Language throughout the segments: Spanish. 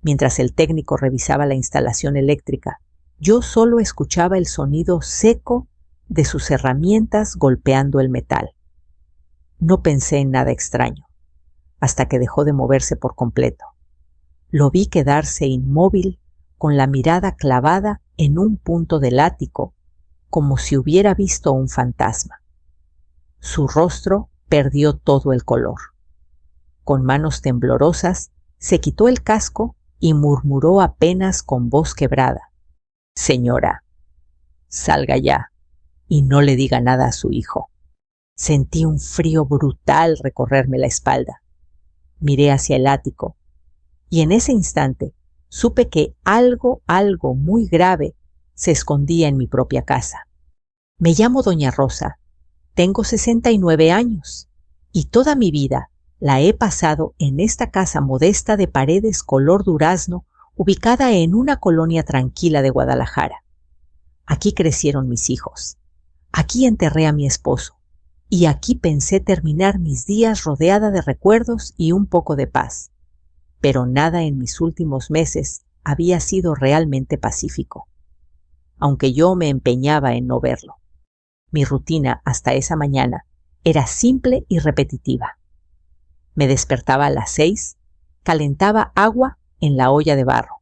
Mientras el técnico revisaba la instalación eléctrica, yo solo escuchaba el sonido seco de sus herramientas golpeando el metal. No pensé en nada extraño, hasta que dejó de moverse por completo. Lo vi quedarse inmóvil, con la mirada clavada en un punto del ático, como si hubiera visto un fantasma. Su rostro perdió todo el color. Con manos temblorosas, se quitó el casco y murmuró apenas con voz quebrada: «Señora, salga ya y no le diga nada a su hijo». Sentí un frío brutal recorrerme la espalda. Miré hacia el ático y en ese instante supe que algo muy grave se escondía en mi propia casa. Me llamo Doña Rosa, tengo 69 años y toda mi vida la he pasado en esta casa modesta de paredes color durazno, ubicada en una colonia tranquila de Guadalajara. Aquí crecieron mis hijos, aquí enterré a mi esposo y aquí pensé terminar mis días rodeada de recuerdos y un poco de paz. Pero nada en mis últimos meses había sido realmente pacífico, aunque yo me empeñaba en no verlo. Mi rutina hasta esa mañana era simple y repetitiva. Me despertaba a las 6, calentaba agua en la olla de barro.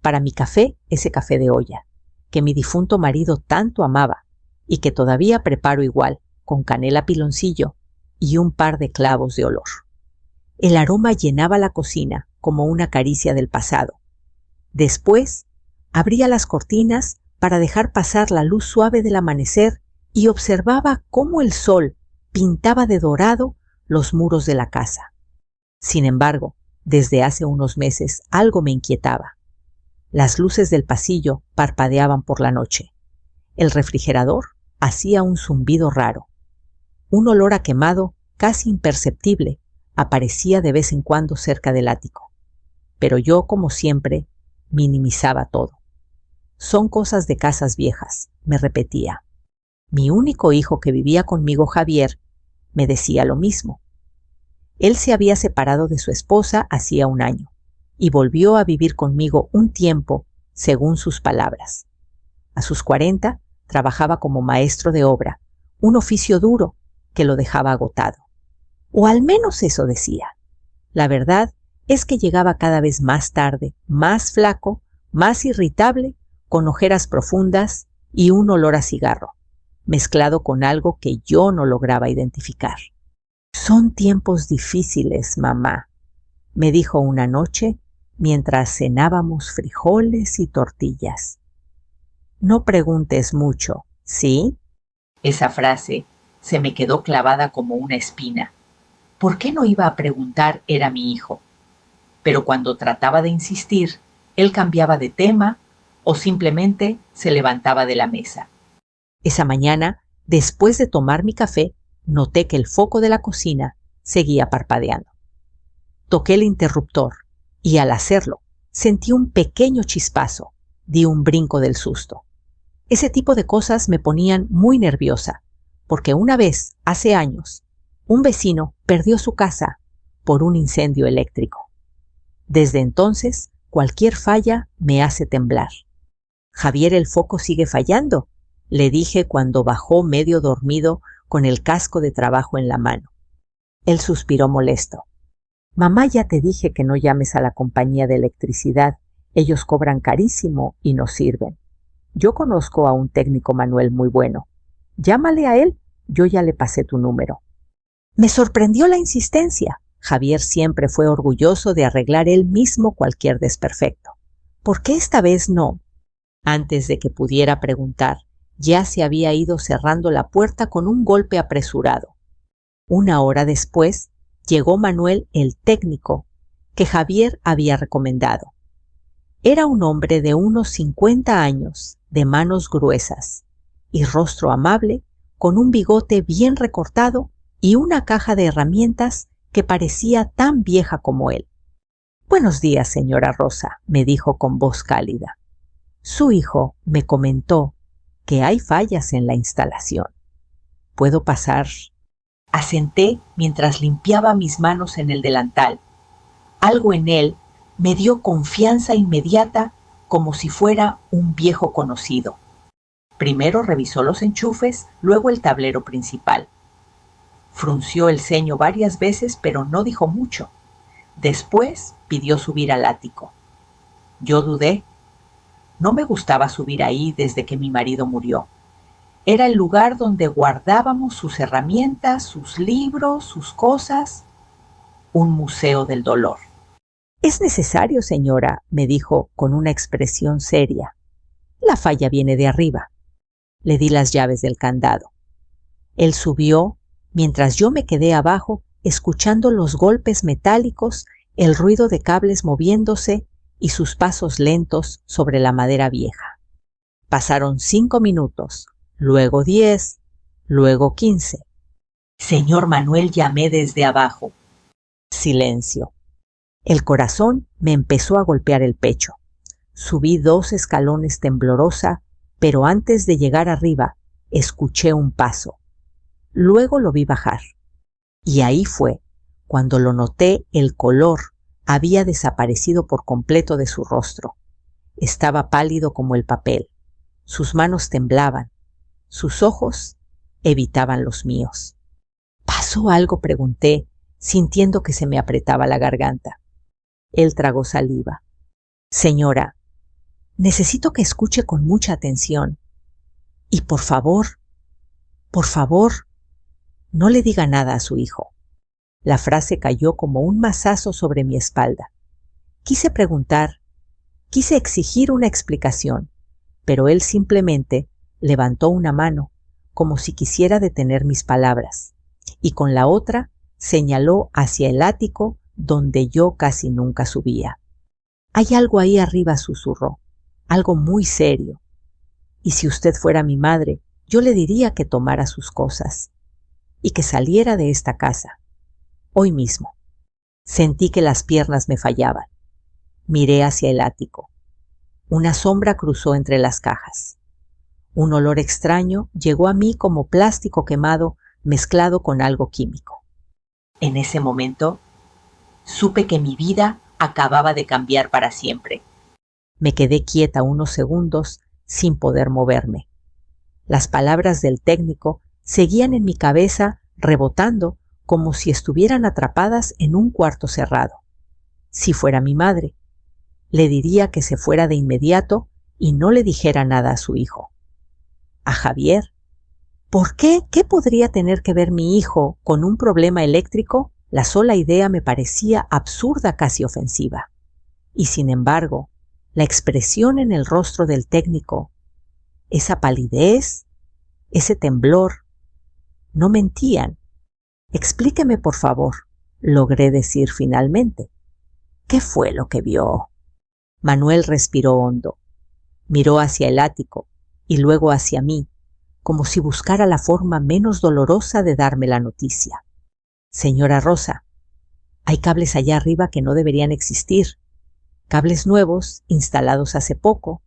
Para mi café, ese café de olla, que mi difunto marido tanto amaba y que todavía preparo igual, con canela piloncillo y un par de clavos de olor. El aroma llenaba la cocina como una caricia del pasado. Después, abría las cortinas para dejar pasar la luz suave del amanecer y observaba cómo el sol pintaba de dorado los muros de la casa. Sin embargo, desde hace unos meses algo me inquietaba. Las luces del pasillo parpadeaban por la noche. El refrigerador hacía un zumbido raro. Un olor a quemado casi imperceptible aparecía de vez en cuando cerca del ático. Pero yo, como siempre, minimizaba todo. Son cosas de casas viejas, me repetía. Mi único hijo que vivía conmigo, Javier, me decía lo mismo. Él se había separado de su esposa hacía un año y volvió a vivir conmigo un tiempo, según sus palabras. A sus 40 trabajaba como maestro de obra, un oficio duro que lo dejaba agotado. O al menos eso decía. La verdad es que llegaba cada vez más tarde, más flaco, más irritable, con ojeras profundas y un olor a cigarro, mezclado con algo que yo no lograba identificar. «Son tiempos difíciles, mamá», me dijo una noche mientras cenábamos frijoles y tortillas. «No preguntes mucho, ¿sí?». Esa frase se me quedó clavada como una espina. ¿Por qué no iba a preguntar? Era mi hijo. Pero cuando trataba de insistir, él cambiaba de tema o simplemente se levantaba de la mesa. Esa mañana, después de tomar mi café, noté que el foco de la cocina seguía parpadeando. Toqué el interruptor y al hacerlo sentí un pequeño chispazo. Di un brinco del susto. Ese tipo de cosas me ponían muy nerviosa, porque una vez, hace años, un vecino perdió su casa por un incendio eléctrico. Desde entonces, cualquier falla me hace temblar. «Javier, el foco sigue fallando», le dije cuando bajó medio dormido con el casco de trabajo en la mano. Él suspiró molesto. «Mamá, ya te dije que no llames a la compañía de electricidad. Ellos cobran carísimo y no sirven. Yo conozco a un técnico manual muy bueno. Llámale a él, yo ya le pasé tu número». Me sorprendió la insistencia. Javier siempre fue orgulloso de arreglar él mismo cualquier desperfecto. ¿Por qué esta vez no? Antes de que pudiera preguntar, ya se había ido cerrando la puerta con un golpe apresurado. Una hora después, llegó Manuel, el técnico, que Javier había recomendado. Era un hombre de unos 50 años, de manos gruesas y rostro amable, con un bigote bien recortado y una caja de herramientas que parecía tan vieja como él. «Buenos días, señora Rosa», me dijo con voz cálida. «Su hijo me comentó que hay fallas en la instalación. ¿Puedo pasar?». Asenté mientras limpiaba mis manos en el delantal. Algo en él Me dio confianza inmediata como si fuera un viejo conocido. Primero revisó los enchufes, luego el tablero principal. Frunció el ceño varias veces, pero no dijo mucho. Después pidió subir al ático. Yo dudé. No me gustaba subir ahí desde que mi marido murió. Era el lugar donde guardábamos sus herramientas, sus libros, sus cosas. Un museo del dolor. «Es necesario, señora», me dijo con una expresión seria. «La falla viene de arriba». Le di las llaves del candado. Él subió, mientras yo me quedé abajo, escuchando los golpes metálicos, el ruido de cables moviéndose y sus pasos lentos sobre la madera vieja. Pasaron 5 minutos, luego 10, luego 15. «Señor Manuel», llamé desde abajo. Silencio. El corazón me empezó a golpear el pecho. Subí 2 escalones temblorosa, pero antes de llegar arriba, escuché un paso. Luego lo vi bajar. Y ahí fue, cuando lo noté, el color había desaparecido por completo de su rostro. Estaba pálido como el papel. Sus manos temblaban. Sus ojos evitaban los míos. «¿Pasó algo?», pregunté, sintiendo que se me apretaba la garganta. Él tragó saliva. «Señora, necesito que escuche con mucha atención. Y por favor, no le diga nada a su hijo». La frase cayó como un mazazo sobre mi espalda. Quise preguntar, quise exigir una explicación, pero él simplemente levantó una mano, como si quisiera detener mis palabras, y con la otra señaló hacia el ático donde yo casi nunca subía. «Hay algo ahí arriba», susurró, «algo muy serio. Y si usted fuera mi madre, yo le diría que tomara sus cosas y que saliera de esta casa, hoy mismo». Sentí que las piernas me fallaban. Miré hacia el ático. Una sombra cruzó entre las cajas. Un olor extraño llegó a mí como plástico quemado mezclado con algo químico. En ese momento, supe que mi vida acababa de cambiar para siempre. Me quedé quieta unos segundos sin poder moverme. Las palabras del técnico seguían en mi cabeza rebotando como si estuvieran atrapadas en un cuarto cerrado. Si fuera mi madre, le diría que se fuera de inmediato y no le dijera nada a su hijo. ¿A Javier? ¿Por qué? ¿Qué podría tener que ver mi hijo con un problema eléctrico? La sola idea me parecía absurda, casi ofensiva. Y sin embargo, la expresión en el rostro del técnico, esa palidez, ese temblor, no mentían. «Explíqueme, por favor», logré decir finalmente. «¿Qué fue lo que vio?» Manuel respiró hondo. Miró hacia el ático y luego hacia mí, como si buscara la forma menos dolorosa de darme la noticia. «Señora Rosa, hay cables allá arriba que no deberían existir. Cables nuevos, instalados hace poco,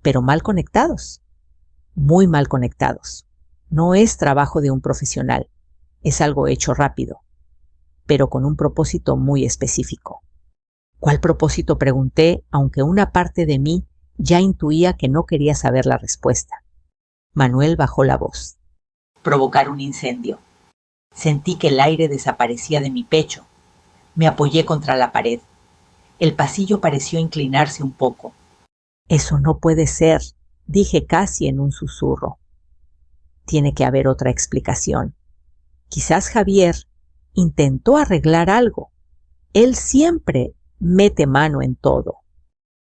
pero mal conectados. Muy mal conectados. No es trabajo de un profesional. Es algo hecho rápido, pero con un propósito muy específico». «¿Cuál propósito?», pregunté, aunque una parte de mí ya intuía que no quería saber la respuesta. Manuel bajó la voz. «Provocar un incendio». Sentí que el aire desaparecía de mi pecho. Me apoyé contra la pared. El pasillo pareció inclinarse un poco. «Eso no puede ser», dije casi en un susurro. «Tiene que haber otra explicación. Quizás Javier intentó arreglar algo. Él siempre mete mano en todo».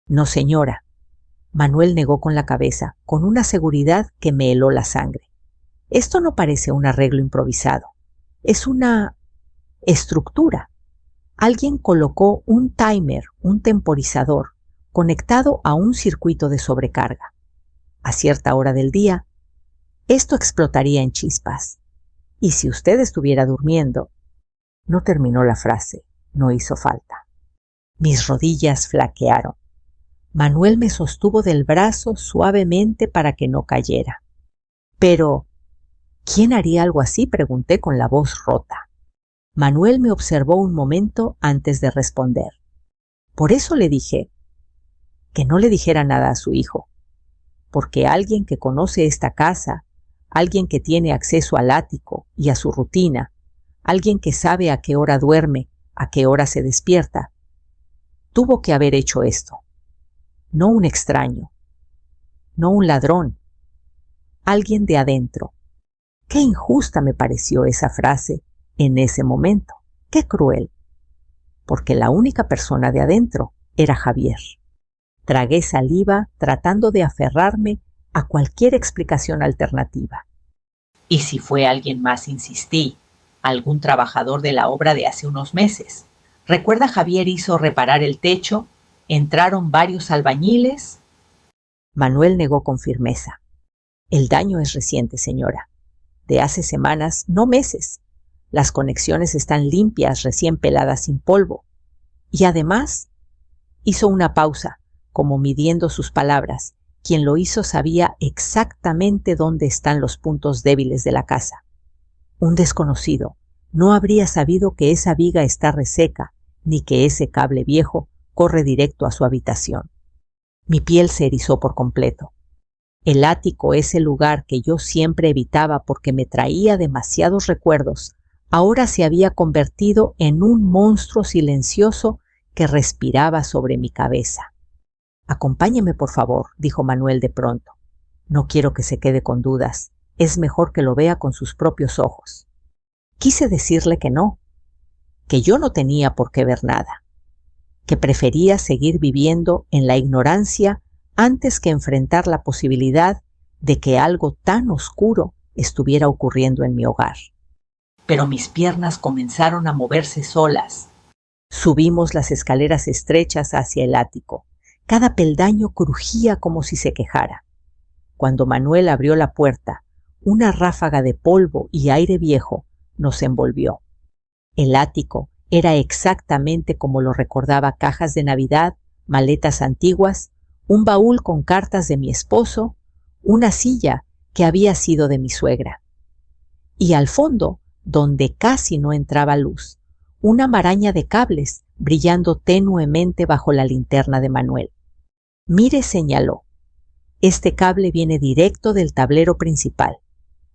«No, señora». Manuel negó con la cabeza, con una seguridad que me heló la sangre. «Esto no parece un arreglo improvisado. Es una estructura. Alguien colocó un timer, un temporizador, conectado a un circuito de sobrecarga. A cierta hora del día, esto explotaría en chispas. Y si usted estuviera durmiendo». No terminó la frase, no hizo falta. Mis rodillas flaquearon. Manuel me sostuvo del brazo suavemente para que no cayera. «Pero, ¿quién haría algo así?», pregunté con la voz rota. Manuel me observó un momento antes de responder. Por eso le dije que no le dijera nada a su hijo, porque alguien que conoce esta casa, alguien que tiene acceso al ático y a su rutina, alguien que sabe a qué hora duerme, a qué hora se despierta, tuvo que haber hecho esto. No un extraño, no un ladrón, alguien de adentro. Qué injusta me pareció esa frase en ese momento, qué cruel, porque la única persona de adentro era Javier. Tragué saliva tratando de aferrarme a cualquier explicación alternativa. ¿Y si fue alguien más? Insistí. Algún trabajador de la obra de hace unos meses. ¿Recuerda? Javier hizo reparar el techo, entraron varios albañiles. Manuel negó con firmeza. El daño es reciente, señora. De hace semanas, no meses. Las conexiones están limpias, recién peladas sin polvo. Y además, hizo una pausa, como midiendo sus palabras. Quien lo hizo sabía exactamente dónde están los puntos débiles de la casa. Un desconocido no habría sabido que esa viga está reseca, ni que ese cable viejo corre directo a su habitación. Mi piel se erizó por completo. El ático, ese lugar que yo siempre evitaba porque me traía demasiados recuerdos, ahora se había convertido en un monstruo silencioso que respiraba sobre mi cabeza. «Acompáñeme, por favor», dijo Manuel de pronto. «No quiero que se quede con dudas. Es mejor que lo vea con sus propios ojos». Quise decirle que no, que yo no tenía por qué ver nada, que prefería seguir viviendo en la ignorancia antes que enfrentar la posibilidad de que algo tan oscuro estuviera ocurriendo en mi hogar. Pero mis piernas comenzaron a moverse solas. Subimos las escaleras estrechas hacia el ático. Cada peldaño crujía como si se quejara. Cuando Manuel abrió la puerta, una ráfaga de polvo y aire viejo nos envolvió. El ático era exactamente como lo recordaba: cajas de Navidad, maletas antiguas, un baúl con cartas de mi esposo, una silla que había sido de mi suegra. Y al fondo, donde casi no entraba luz, una maraña de cables brillando tenuemente bajo la linterna de Manuel. «Mire», señaló, «este cable viene directo del tablero principal.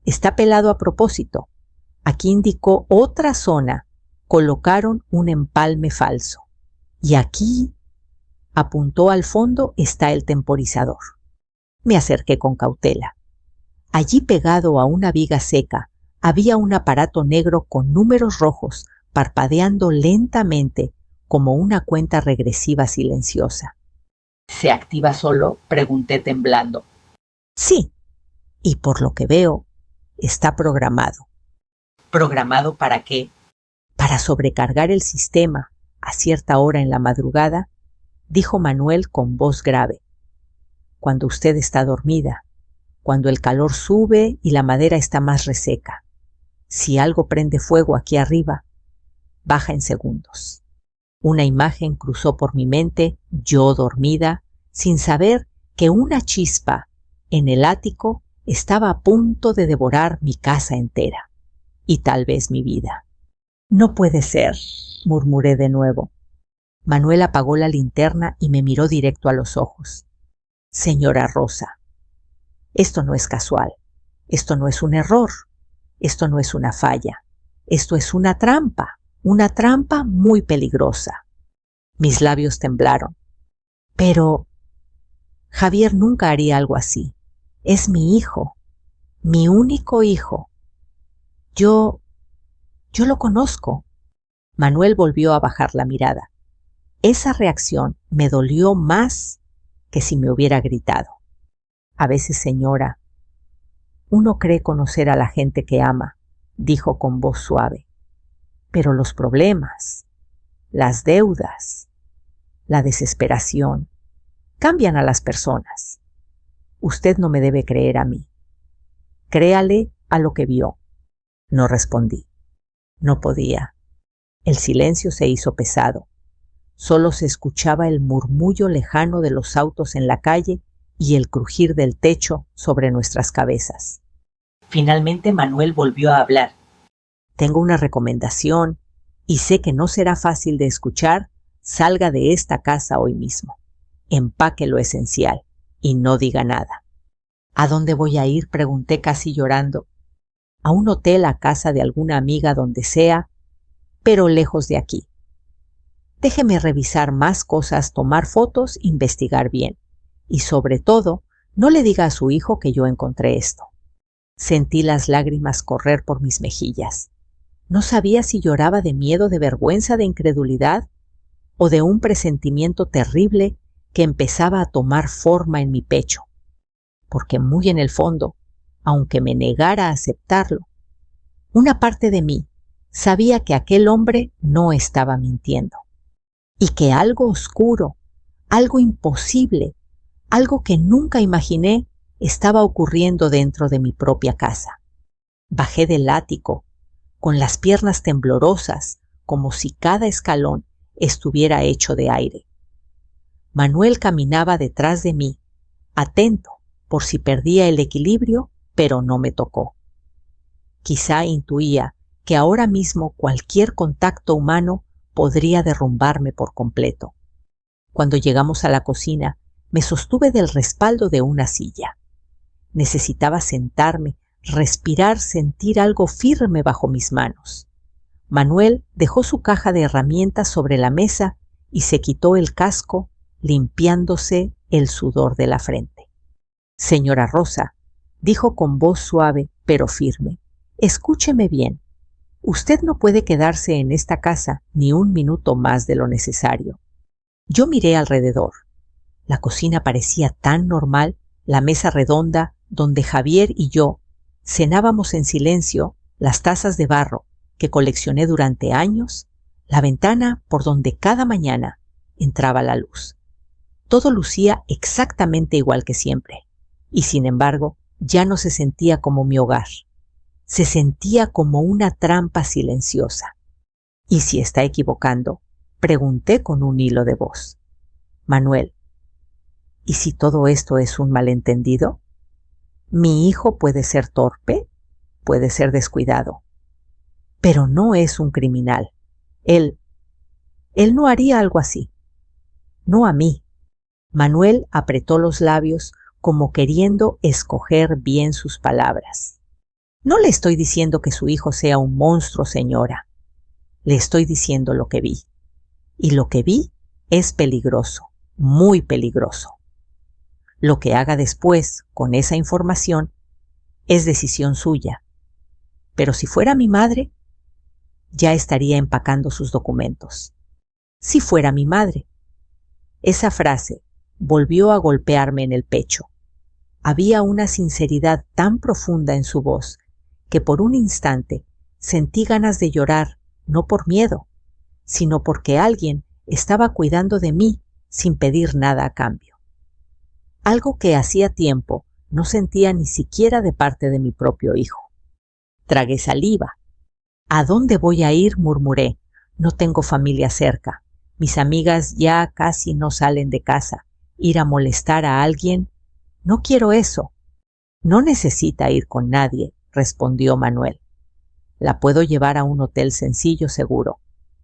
Está pelado a propósito. Aquí», indicó otra zona, «colocaron un empalme falso. Y aquí», apuntó al fondo, «está el temporizador». Me acerqué con cautela. Allí, pegado a una viga seca, había un aparato negro con números rojos parpadeando lentamente como una cuenta regresiva silenciosa. ¿Se activa solo?, pregunté temblando. Sí, y por lo que veo, está programado. ¿Programado para qué? Para sobrecargar el sistema a cierta hora en la madrugada, dijo Manuel con voz grave. Cuando usted está dormida, cuando el calor sube y la madera está más reseca. Si algo prende fuego aquí arriba, baja en segundos. Una imagen cruzó por mi mente, yo dormida, sin saber que una chispa en el ático estaba a punto de devorar mi casa entera, y tal vez mi vida. «No puede ser», murmuré de nuevo. Manuel apagó la linterna y me miró directo a los ojos. «Señora Rosa, esto no es casual, esto no es un error, esto no es una falla, esto es una trampa muy peligrosa». Mis labios temblaron. «Pero Javier nunca haría algo así. Es mi hijo, mi único hijo. Yo lo conozco». Manuel volvió a bajar la mirada. Esa reacción me dolió más que si me hubiera gritado. «A veces, señora, uno cree conocer a la gente que ama», dijo con voz suave. «Pero los problemas, las deudas, la desesperación, cambian a las personas. Usted no me debe creer a mí. Créale a lo que vio». No respondí. No podía. El silencio se hizo pesado. Solo se escuchaba el murmullo lejano de los autos en la calle y el crujir del techo sobre nuestras cabezas. Finalmente Manuel volvió a hablar. «Tengo una recomendación y sé que no será fácil de escuchar salga de esta casa hoy mismo. Empaque lo esencial y no diga nada. ¿A dónde voy a ir?, pregunté casi llorando. A un hotel, a casa de alguna amiga, donde sea, pero lejos de aquí. Déjeme revisar más cosas, tomar fotos, investigar bien. Y sobre todo, no le diga a su hijo que yo encontré esto. Sentí las lágrimas correr por mis mejillas. No sabía si lloraba de miedo, de vergüenza, de incredulidad o de un presentimiento terrible que empezaba a tomar forma en mi pecho. Porque muy en el fondo, aunque me negara a aceptarlo, una parte de mí sabía que aquel hombre no estaba mintiendo y que algo oscuro, algo imposible, algo que nunca imaginé estaba ocurriendo dentro de mi propia casa. Bajé del ático, con las piernas temblorosas, como si cada escalón estuviera hecho de aire. Manuel caminaba detrás de mí, atento por si perdía el equilibrio, pero no me tocó. Quizá intuía que ahora mismo cualquier contacto humano podría derrumbarme por completo. Cuando llegamos a la cocina, me sostuve del respaldo de una silla. Necesitaba sentarme, respirar, sentir algo firme bajo mis manos. Manuel dejó su caja de herramientas sobre la mesa y se quitó el casco, limpiándose el sudor de la frente. Señora Rosa, dijo con voz suave pero firme, escúcheme bien. Usted no puede quedarse en esta casa ni un minuto más de lo necesario. Yo miré alrededor. La cocina parecía tan normal, la mesa redonda donde Javier y yo cenábamos en silencio, las tazas de barro que coleccioné durante años, la ventana por donde cada mañana entraba la luz. Todo lucía exactamente igual que siempre, y sin embargo ya no se sentía como mi hogar. Se sentía como una trampa silenciosa. ¿Y si está equivocando?, pregunté con un hilo de voz. Manuel, ¿y si todo esto es un malentendido? Mi hijo puede ser torpe, puede ser descuidado, pero no es un criminal. Él no haría algo así. No a mí. Manuel apretó los labios como queriendo escoger bien sus palabras. No le estoy diciendo que su hijo sea un monstruo, señora. Le estoy diciendo lo que vi. Y lo que vi es peligroso, muy peligroso. Lo que haga después con esa información es decisión suya. Pero si fuera mi madre, ya estaría empacando sus documentos. Si fuera mi madre. Esa frase volvió a golpearme en el pecho. Había una sinceridad tan profunda en su voz que por un instante sentí ganas de llorar, no por miedo, sino porque alguien estaba cuidando de mí sin pedir nada a cambio. Algo que hacía tiempo no sentía ni siquiera de parte de mi propio hijo. Tragué saliva. ¿A dónde voy a ir?, murmuré. No tengo familia cerca. Mis amigas ya casi no salen de casa. ¿Ir a molestar a alguien? No quiero eso. No necesita ir con nadie, respondió Manuel. La puedo llevar a un hotel sencillo, seguro.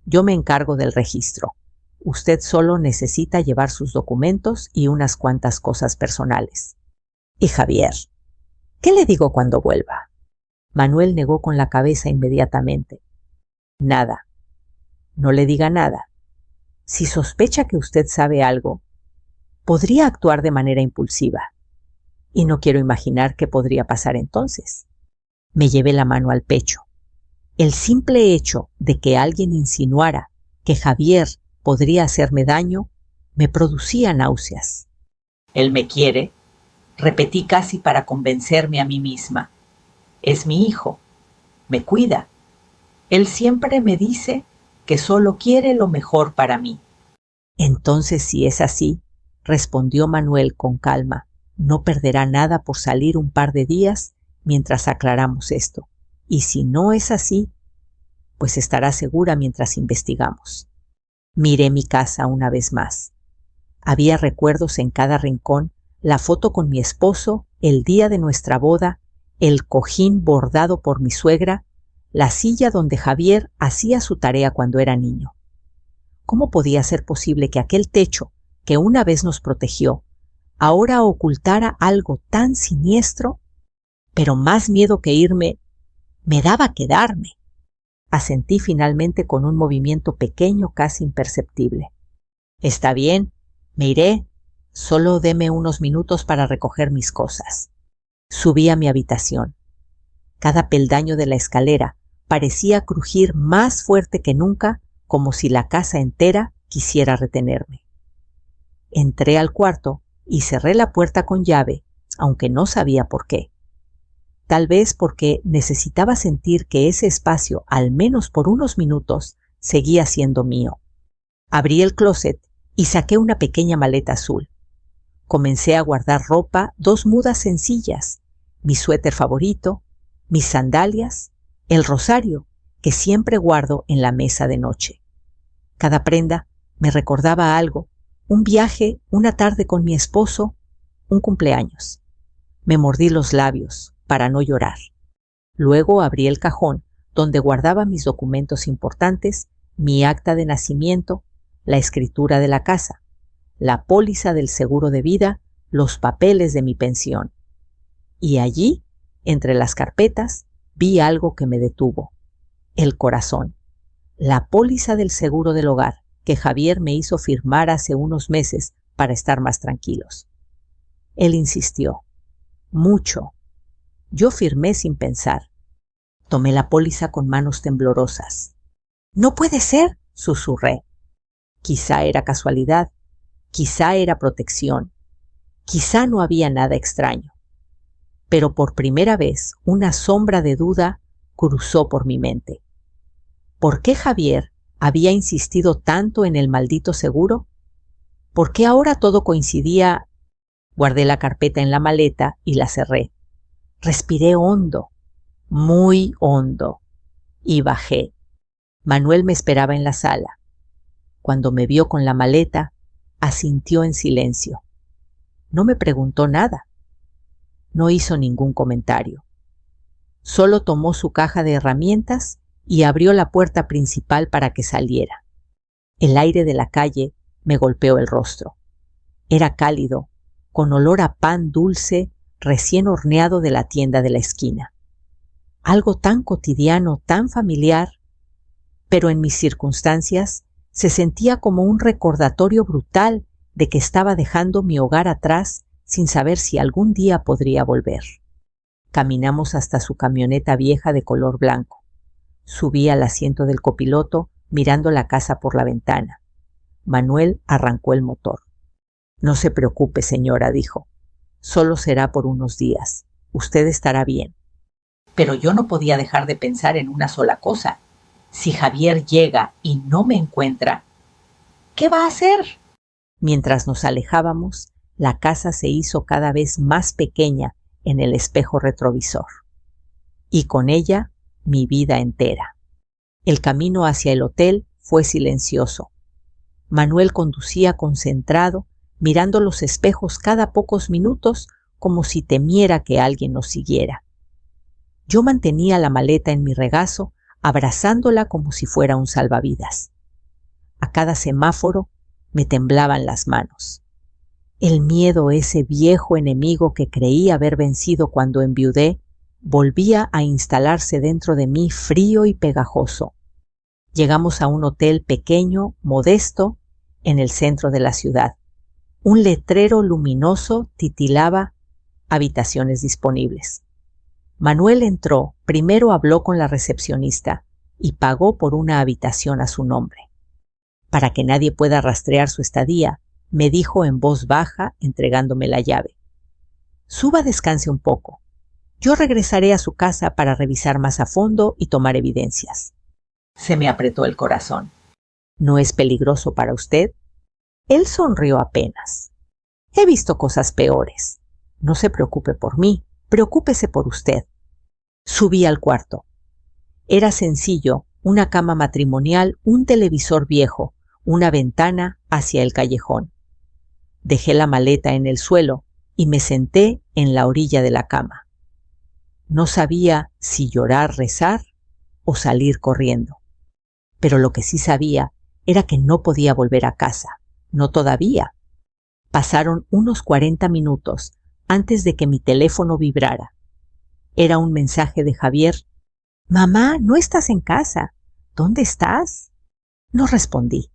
Yo me encargo del registro. Usted solo necesita llevar sus documentos y unas cuantas cosas personales. ¿Y Javier? ¿Qué le digo cuando vuelva? Manuel negó con la cabeza inmediatamente. Nada. No le diga nada. Si sospecha que usted sabe algo, podría actuar de manera impulsiva. Y no quiero imaginar qué podría pasar entonces. Me llevé la mano al pecho. El simple hecho de que alguien insinuara que Javier podría hacerme daño me producía náuseas. Él me quiere, repetí casi para convencerme a mí misma. Es mi hijo, me cuida. Él siempre me dice que solo quiere lo mejor para mí. Entonces, si es así, respondió Manuel con calma, no perderá nada por salir un par de días mientras aclaramos esto. Y si no es así, pues estará segura mientras investigamos. Miré mi casa una vez más. Había recuerdos en cada rincón, la foto con mi esposo, el día de nuestra boda, el cojín bordado por mi suegra, la silla donde Javier hacía su tarea cuando era niño. ¿Cómo podía ser posible que aquel techo que una vez nos protegió ahora ocultara algo tan siniestro? Pero más miedo que irme me daba quedarme. Asentí finalmente con un movimiento pequeño, casi imperceptible. Está bien, me iré. Solo deme unos minutos para recoger mis cosas. Subí a mi habitación. Cada peldaño de la escalera parecía crujir más fuerte que nunca, como si la casa entera quisiera retenerme. Entré al cuarto y cerré la puerta con llave, aunque no sabía por qué. Tal vez porque necesitaba sentir que ese espacio, al menos por unos minutos, seguía siendo mío. Abrí el closet y saqué una pequeña maleta azul. Comencé a guardar ropa, 2 mudas sencillas, mi suéter favorito, mis sandalias, el rosario que siempre guardo en la mesa de noche. Cada prenda me recordaba algo, un viaje, una tarde con mi esposo, un cumpleaños. Me mordí los labios para no llorar. Luego abrí el cajón donde guardaba mis documentos importantes, mi acta de nacimiento, la escritura de la casa, la póliza del seguro de vida, los papeles de mi pensión. Y allí, entre las carpetas, vi algo que me detuvo. El corazón. La póliza del seguro del hogar que Javier me hizo firmar hace unos meses para estar más tranquilos. Él insistió. Mucho. Yo firmé sin pensar. Tomé la póliza con manos temblorosas. «No puede ser», susurré. Quizá era casualidad, quizá era protección, quizá no había nada extraño. Pero por primera vez una sombra de duda cruzó por mi mente. ¿Por qué Javier había insistido tanto en el maldito seguro? ¿Por qué ahora todo coincidía? Guardé la carpeta en la maleta y la cerré. Respiré hondo, muy hondo, y bajé. Manuel me esperaba en la sala. Cuando me vio con la maleta, asintió en silencio. No me preguntó nada. No hizo ningún comentario. Solo tomó su caja de herramientas y abrió la puerta principal para que saliera. El aire de la calle me golpeó el rostro. Era cálido, con olor a pan dulce recién horneado de la tienda de la esquina. Algo tan cotidiano, tan familiar, pero en mis circunstancias se sentía como un recordatorio brutal de que estaba dejando mi hogar atrás sin saber si algún día podría volver. Caminamos hasta su camioneta vieja de color blanco. Subí al asiento del copiloto mirando la casa por la ventana. Manuel arrancó el motor. «No se preocupe, señora», dijo. «Solo será por unos días. Usted estará bien». Pero yo no podía dejar de pensar en una sola cosa. Si Javier llega y no me encuentra, ¿qué va a hacer? Mientras nos alejábamos, la casa se hizo cada vez más pequeña en el espejo retrovisor. Y con ella, mi vida entera. El camino hacia el hotel fue silencioso. Manuel conducía concentrado, mirando los espejos cada pocos minutos como si temiera que alguien nos siguiera. Yo mantenía la maleta en mi regazo, abrazándola como si fuera un salvavidas. A cada semáforo me temblaban las manos. El miedo, ese viejo enemigo que creí haber vencido cuando enviudé, volvía a instalarse dentro de mí frío y pegajoso. Llegamos a un hotel pequeño, modesto, en el centro de la ciudad. Un letrero luminoso titilaba «Habitaciones disponibles». Manuel entró, primero habló con la recepcionista y pagó por una habitación a su nombre. Para que nadie pueda rastrear su estadía, me dijo en voz baja, entregándome la llave. «Suba, descanse un poco. Yo regresaré a su casa para revisar más a fondo y tomar evidencias». Se me apretó el corazón. «¿No es peligroso para usted?» Él sonrió apenas. «He visto cosas peores. No se preocupe por mí, preocúpese por usted». Subí al cuarto. Era sencillo, una cama matrimonial, un televisor viejo, una ventana hacia el callejón. Dejé la maleta en el suelo y me senté en la orilla de la cama. No sabía si llorar, rezar o salir corriendo. Pero lo que sí sabía era que no podía volver a casa. No todavía. Pasaron unos 40 minutos antes de que mi teléfono vibrara. Era un mensaje de Javier. «Mamá, no estás en casa. ¿Dónde estás?» No respondí.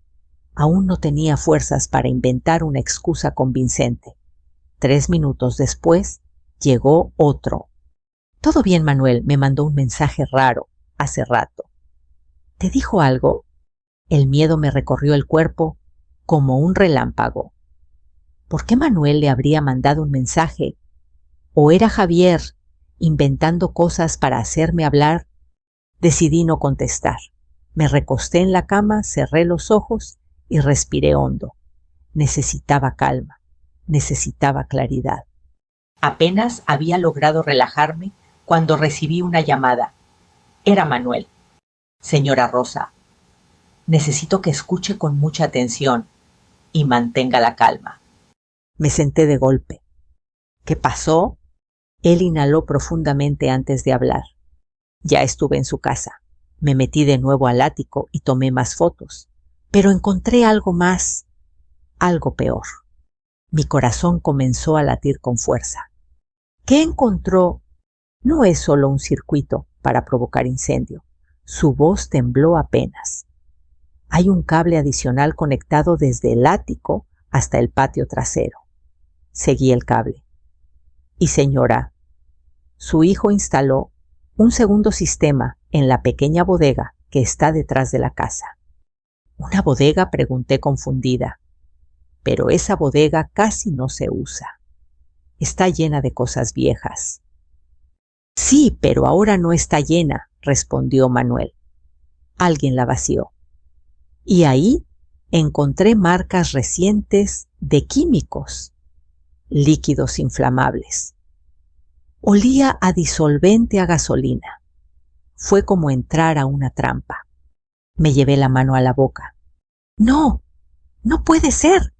Aún no tenía fuerzas para inventar una excusa convincente. 3 minutos después, llegó otro. «Todo bien, Manuel», me mandó un mensaje raro hace rato. «¿Te dijo algo?» El miedo me recorrió el cuerpo como un relámpago. ¿Por qué Manuel le habría mandado un mensaje? ¿O era Javier inventando cosas para hacerme hablar? Decidí no contestar. Me recosté en la cama, cerré los ojos y respiré hondo. Necesitaba calma, necesitaba claridad. Apenas había logrado relajarme cuando recibí una llamada. Era Manuel. «Señora Rosa, necesito que escuche con mucha atención y mantenga la calma». Me senté de golpe. ¿Qué pasó? Él inhaló profundamente antes de hablar. Ya estuve en su casa. Me metí de nuevo al ático y tomé más fotos. Pero encontré algo más, algo peor. Mi corazón comenzó a latir con fuerza. ¿Qué encontró? No es solo un circuito para provocar incendio. Su voz tembló apenas. Hay un cable adicional conectado desde el ático hasta el patio trasero. Seguí el cable. Y señora, su hijo instaló un segundo sistema en la pequeña bodega que está detrás de la casa. ¿Una bodega?, pregunté confundida. Pero esa bodega casi no se usa. Está llena de cosas viejas. Sí, pero ahora no está llena, respondió Manuel. Alguien la vació. Y ahí encontré marcas recientes de químicos, líquidos inflamables. Olía a disolvente a gasolina. Fue como entrar a una trampa. Me llevé la mano a la boca. «No, no puede ser».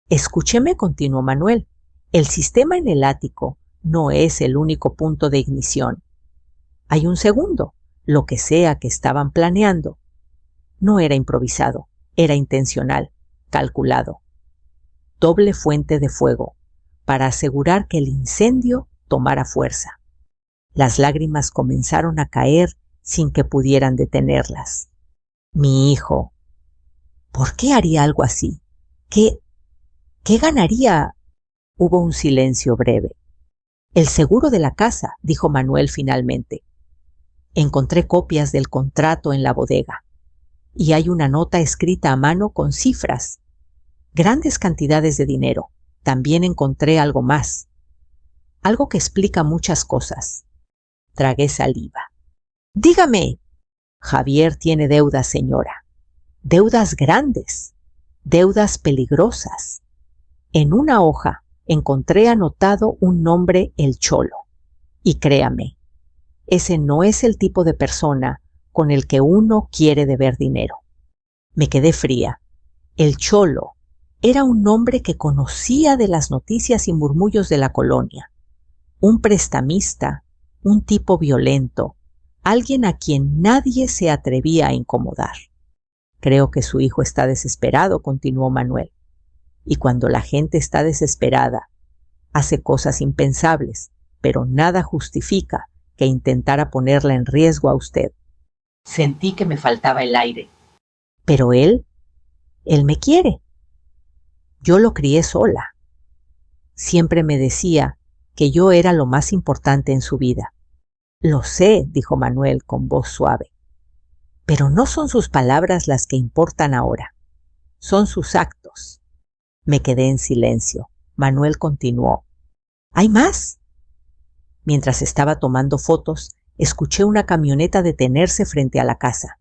«Escúcheme», continuó Manuel. «El sistema en el ático no es el único punto de ignición. Hay un segundo, lo que sea que estaban planeando. No era improvisado, era intencional, calculado. Doble fuente de fuego, para asegurar que el incendio tomara fuerza». Las lágrimas comenzaron a caer sin que pudieran detenerlas. Mi hijo. ¿Por qué haría algo así? ¿Qué ganaría? Hubo un silencio breve. «El seguro de la casa», dijo Manuel finalmente. Encontré copias del contrato en la bodega. Y hay una nota escrita a mano con cifras. Grandes cantidades de dinero. También encontré algo más. Algo que explica muchas cosas. Tragué saliva. «Dígame». «Javier tiene deudas, señora. Deudas grandes. Deudas peligrosas. En una hoja encontré anotado un nombre, El Cholo. Y créame, ese no es el tipo de persona con el que uno quiere deber dinero». Me quedé fría. El Cholo era un nombre que conocía de las noticias y murmullos de la colonia. Un prestamista, un tipo violento, alguien a quien nadie se atrevía a incomodar. «Creo que su hijo está desesperado», continuó Manuel. «Y cuando la gente está desesperada, hace cosas impensables, pero nada justifica que intentara ponerla en riesgo a usted». Sentí que me faltaba el aire. «Pero él me quiere. Yo lo crié sola. Siempre me decía que yo era lo más importante en su vida». «Lo sé», dijo Manuel con voz suave. «Pero no son sus palabras las que importan ahora. Son sus actos». Me quedé en silencio. Manuel continuó. «¿Hay más?». Mientras estaba tomando fotos, escuché una camioneta detenerse frente a la casa.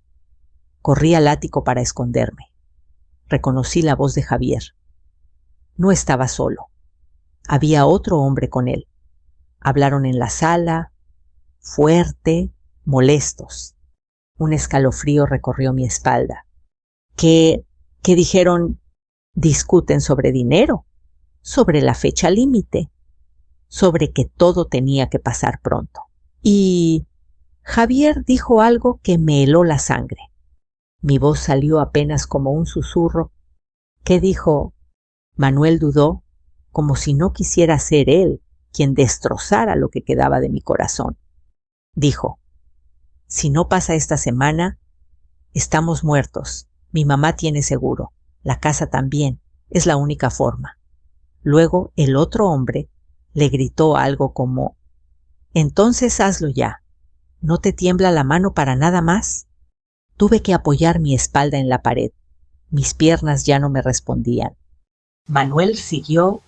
Corrí al ático para esconderme. Reconocí la voz de Javier. No estaba solo. Había otro hombre con él. Hablaron en la sala, fuerte, molestos. Un escalofrío recorrió mi espalda. ¿Qué dijeron? Discuten sobre dinero, sobre la fecha límite, sobre que todo tenía que pasar pronto. Y Javier dijo algo que me heló la sangre. Mi voz salió apenas como un susurro. ¿Qué dijo? Manuel dudó, como si no quisiera ser él quien destrozara lo que quedaba de mi corazón. Dijo: si no pasa esta semana, estamos muertos. Mi mamá tiene seguro, la casa también, es la única forma. Luego el otro hombre le gritó algo como: entonces hazlo ya. ¿No te tiembla la mano para nada más? Tuve que apoyar mi espalda en la pared. Mis piernas ya no me respondían. Manuel siguió.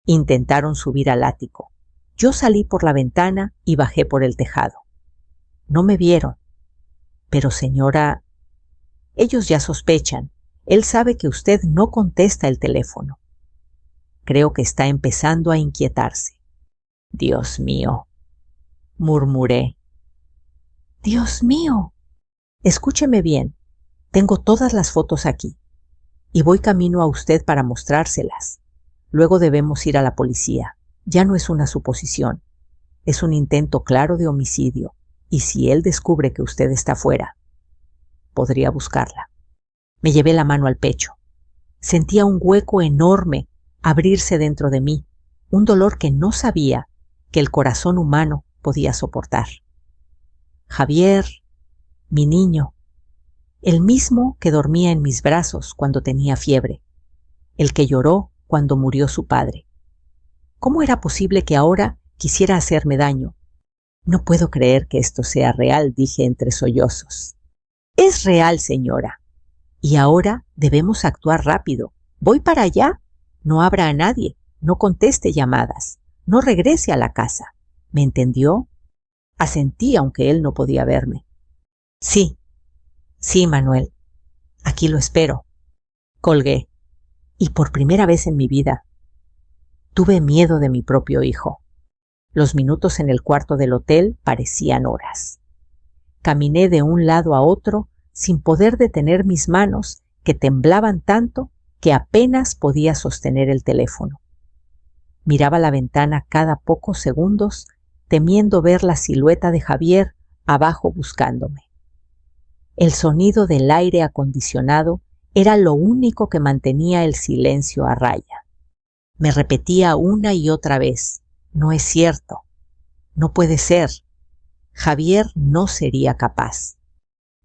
Intentaron subir al ático. Yo salí por la ventana y bajé por el tejado. No me vieron. Pero señora, ellos ya sospechan. Él sabe que usted no contesta el teléfono. Creo que está empezando a inquietarse. Dios mío, murmuré. Dios mío. Escúcheme bien. Tengo todas las fotos aquí. Y voy camino a usted para mostrárselas. Luego debemos ir a la policía. Ya no es una suposición. Es un intento claro de homicidio. Y si él descubre que usted está fuera, podría buscarla. Me llevé la mano al pecho. Sentía un hueco enorme abrirse dentro de mí, un dolor que no sabía que el corazón humano podía soportar. Javier, mi niño, el mismo que dormía en mis brazos cuando tenía fiebre, el que lloró cuando murió su padre. ¿Cómo era posible que ahora quisiera hacerme daño? No puedo creer que esto sea real, dije entre sollozos. Es real, señora. Y ahora debemos actuar rápido. Voy para allá. No abra a nadie. No conteste llamadas. No regrese a la casa. ¿Me entendió? Asentí, aunque él no podía verme. Sí, Manuel. Aquí lo espero. Colgué. Y por primera vez en mi vida tuve miedo de mi propio hijo. Los minutos en el cuarto del hotel parecían horas. Caminé de un lado a otro sin poder detener mis manos, que temblaban tanto que apenas podía sostener el teléfono. Miraba la ventana cada pocos segundos, temiendo ver la silueta de Javier abajo buscándome. El sonido del aire acondicionado era lo único que mantenía el silencio a raya. Me repetía una y otra vez: no es cierto, no puede ser. Javier no sería capaz.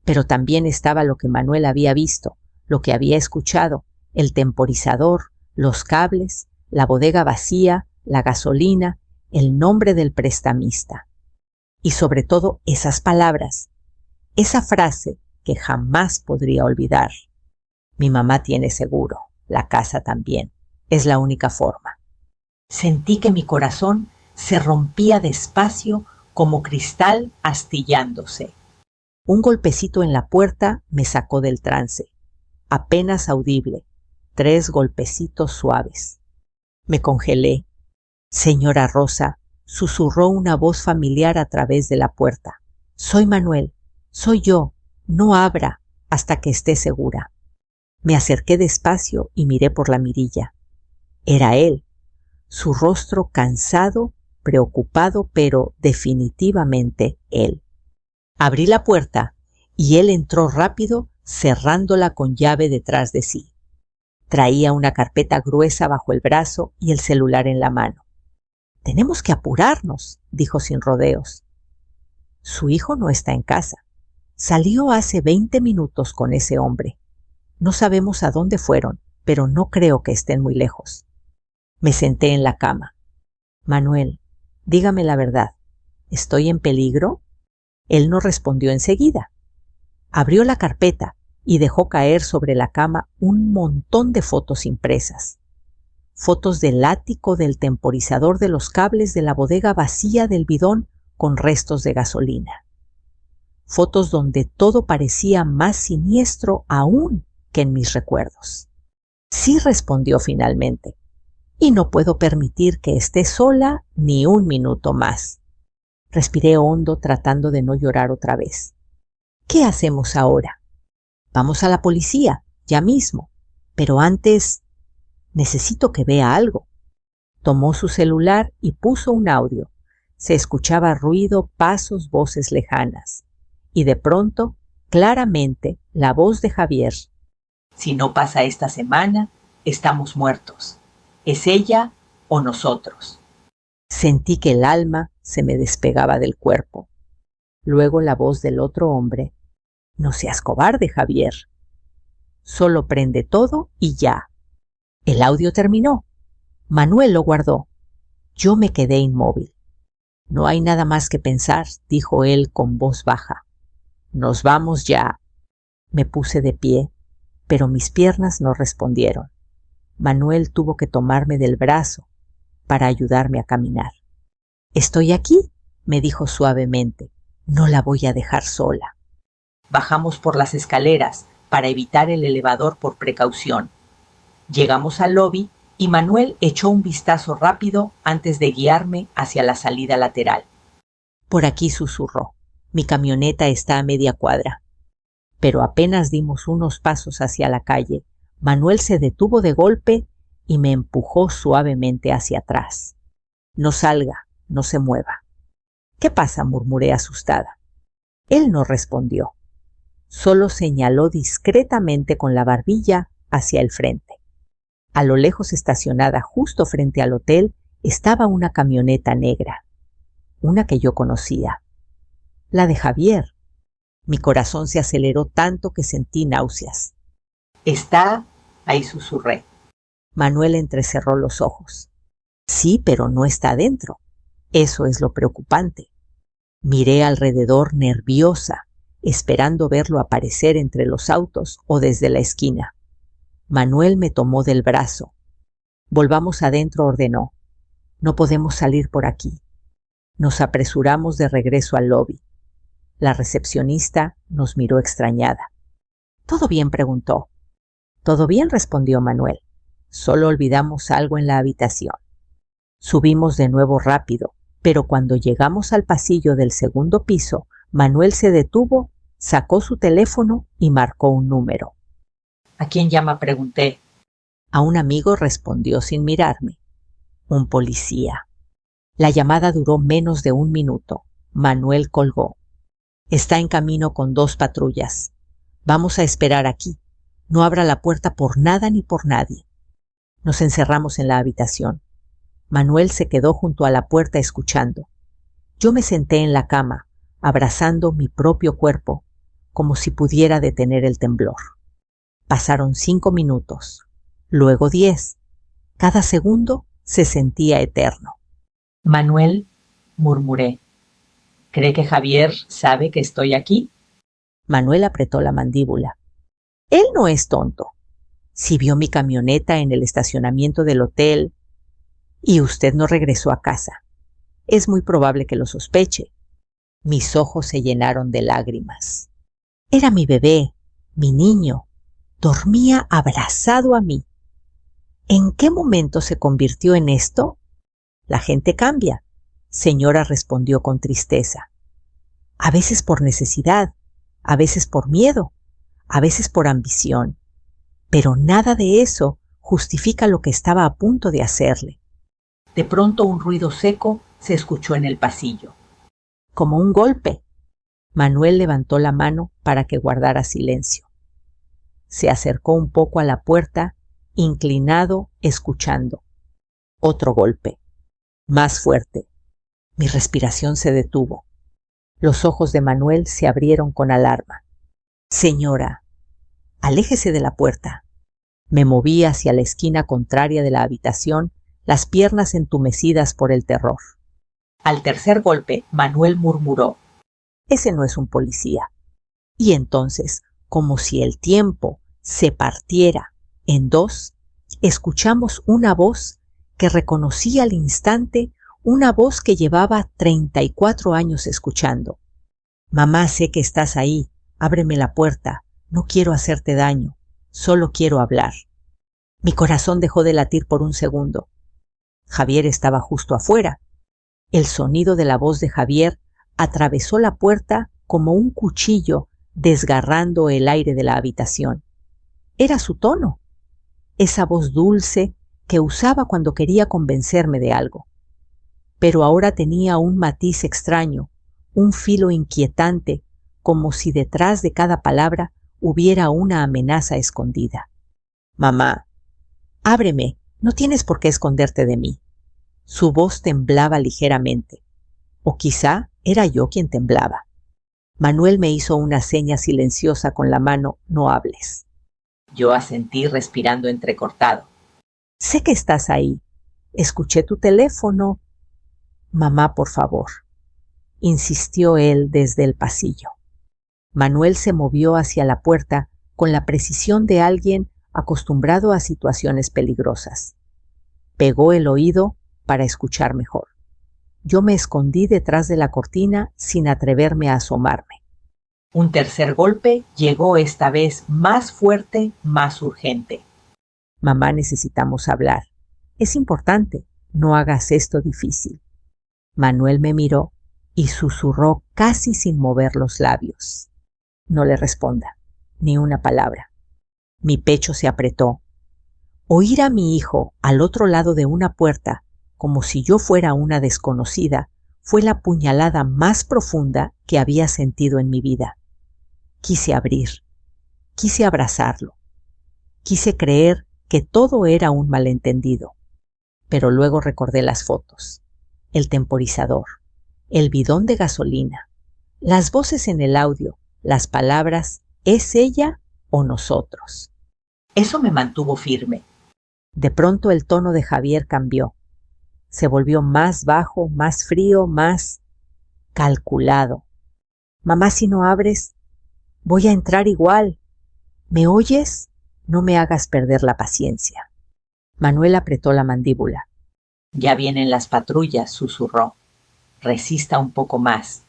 Pero también estaba lo que Manuel había visto, lo que había escuchado, el temporizador, los cables, la bodega vacía, la gasolina, el nombre del prestamista. Y sobre todo esas palabras, esa frase que jamás podría olvidar: mi mamá tiene seguro, la casa también, es la única forma. Sentí que mi corazón se rompía despacio como cristal astillándose. Un golpecito en la puerta me sacó del trance, apenas audible, 3 golpecitos suaves. Me congelé. Señora Rosa, susurró una voz familiar a través de la puerta. Soy Manuel, soy yo, no abra hasta que esté segura. Me acerqué despacio y miré por la mirilla. Era él, su rostro cansado, preocupado, pero definitivamente él. Abrí la puerta y él entró rápido, cerrándola con llave detrás de sí. Traía una carpeta gruesa bajo el brazo y el celular en la mano. Tenemos que apurarnos, dijo sin rodeos. Su hijo no está en casa. Salió hace 20 minutos con ese hombre. No sabemos a dónde fueron, pero no creo que estén muy lejos. Me senté en la cama. Manuel, dígame la verdad. ¿Estoy en peligro? Él no respondió enseguida. Abrió la carpeta y dejó caer sobre la cama un montón de fotos impresas. Fotos del ático, del temporizador, de los cables, de la bodega vacía, del bidón con restos de gasolina. Fotos donde todo parecía más siniestro aún que en mis recuerdos. Sí, respondió finalmente, y no puedo permitir que esté sola ni un minuto más. Respiré hondo tratando de no llorar otra vez. ¿Qué hacemos ahora? Vamos a la policía, ya mismo, pero antes necesito que vea algo. Tomó su celular y puso un audio. Se escuchaba ruido, pasos, voces lejanas. Y de pronto, claramente, la voz de Javier. Si no pasa esta semana, estamos muertos. ¿Es ella o nosotros? Sentí que el alma se me despegaba del cuerpo. Luego la voz del otro hombre. No seas cobarde, Javier. Solo prende todo y ya. El audio terminó. Manuel lo guardó. Yo me quedé inmóvil. No hay nada más que pensar, dijo él con voz baja. Nos vamos ya. Me puse de pie, pero mis piernas no respondieron. Manuel tuvo que tomarme del brazo para ayudarme a caminar. Estoy aquí, me dijo suavemente. No la voy a dejar sola. Bajamos por las escaleras para evitar el elevador por precaución. Llegamos al lobby y Manuel echó un vistazo rápido antes de guiarme hacia la salida lateral. Por aquí, susurró. Mi camioneta está a media cuadra. Pero apenas dimos unos pasos hacia la calle, Manuel se detuvo de golpe y me empujó suavemente hacia atrás. No salga, no se mueva. ¿Qué pasa?, murmuré asustada. Él no respondió. Solo señaló discretamente con la barbilla hacia el frente. A lo lejos, estacionada justo frente al hotel, estaba una camioneta negra, una que yo conocía, la de Javier. Mi corazón se aceleró tanto que sentí náuseas. ¿Está? Ahí susurré. Manuel entrecerró los ojos. Sí, pero no está adentro. Eso es lo preocupante. Miré alrededor nerviosa, esperando verlo aparecer entre los autos o desde la esquina. Manuel me tomó del brazo. Volvamos adentro, ordenó. No podemos salir por aquí. Nos apresuramos de regreso al lobby. La recepcionista nos miró extrañada. ¿Todo bien?, preguntó. Todo bien, respondió Manuel. Solo olvidamos algo en la habitación. Subimos de nuevo rápido, pero cuando llegamos al pasillo del segundo piso, Manuel se detuvo, sacó su teléfono y marcó un número. ¿A quién llama?, pregunté. A un amigo, respondió sin mirarme. Un policía. La llamada duró menos de 1 minuto. Manuel colgó. Está en camino con 2 patrullas. Vamos a esperar aquí. No abra la puerta por nada ni por nadie. Nos encerramos en la habitación. Manuel se quedó junto a la puerta escuchando. Yo me senté en la cama, abrazando mi propio cuerpo, como si pudiera detener el temblor. Pasaron 5 minutos, luego 10. Cada segundo se sentía eterno. Manuel, murmuré. ¿Cree que Javier sabe que estoy aquí? Manuel apretó la mandíbula. Él no es tonto. Si vio mi camioneta en el estacionamiento del hotel y usted no regresó a casa, es muy probable que lo sospeche. Mis ojos se llenaron de lágrimas. Era mi bebé, mi niño. Dormía abrazado a mí. ¿En qué momento se convirtió en esto? La gente cambia, señora, respondió con tristeza. A veces por necesidad, a veces por miedo, a veces por ambición. Pero nada de eso justifica lo que estaba a punto de hacerle. De pronto un ruido seco se escuchó en el pasillo. Como un golpe. Manuel levantó la mano para que guardara silencio. Se acercó un poco a la puerta, inclinado, escuchando. Otro golpe. Más fuerte. Mi respiración se detuvo. Los ojos de Manuel se abrieron con alarma. Señora, aléjese de la puerta. Me moví hacia la esquina contraria de la habitación, las piernas entumecidas por el terror. Al tercer golpe, Manuel murmuró. Ese no es un policía. Y entonces, como si el tiempo se partiera en 2, escuchamos una voz que reconocí al instante, una voz que llevaba 34 años escuchando. Mamá, sé que estás ahí, ábreme la puerta, no quiero hacerte daño, solo quiero hablar. Mi corazón dejó de latir por un segundo. Javier estaba justo afuera. El sonido de la voz de Javier atravesó la puerta como un cuchillo desgarrando el aire de la habitación. Era su tono, esa voz dulce que usaba cuando quería convencerme de algo. Pero ahora tenía un matiz extraño, un filo inquietante, como si detrás de cada palabra hubiera una amenaza escondida. Mamá, ábreme, no tienes por qué esconderte de mí. Su voz temblaba ligeramente, o quizá era yo quien temblaba. Manuel me hizo una seña silenciosa con la mano, no hables. Yo asentí respirando entrecortado. Sé que estás ahí. Escuché tu teléfono. Mamá, por favor, insistió él desde el pasillo. Manuel se movió hacia la puerta con la precisión de alguien acostumbrado a situaciones peligrosas. Pegó el oído para escuchar mejor. Yo me escondí detrás de la cortina sin atreverme a asomarme. Un tercer golpe llegó esta vez más fuerte, más urgente. Mamá, necesitamos hablar. Es importante, no hagas esto difícil. Manuel me miró y susurró casi sin mover los labios. No le responda, ni una palabra. Mi pecho se apretó. Oír a mi hijo al otro lado de una puerta, como si yo fuera una desconocida, fue la puñalada más profunda que había sentido en mi vida. Quise abrir, quise abrazarlo, quise creer que todo era un malentendido, pero luego recordé las fotos, el temporizador, el bidón de gasolina, las voces en el audio, las palabras ¿es ella o nosotros? Eso me mantuvo firme. De pronto el tono de Javier cambió. Se volvió más bajo, más frío, más calculado. Mamá, si no abres, voy a entrar igual. ¿Me oyes? No me hagas perder la paciencia. Manuel apretó la mandíbula. Ya vienen las patrullas, susurró. Resista un poco más.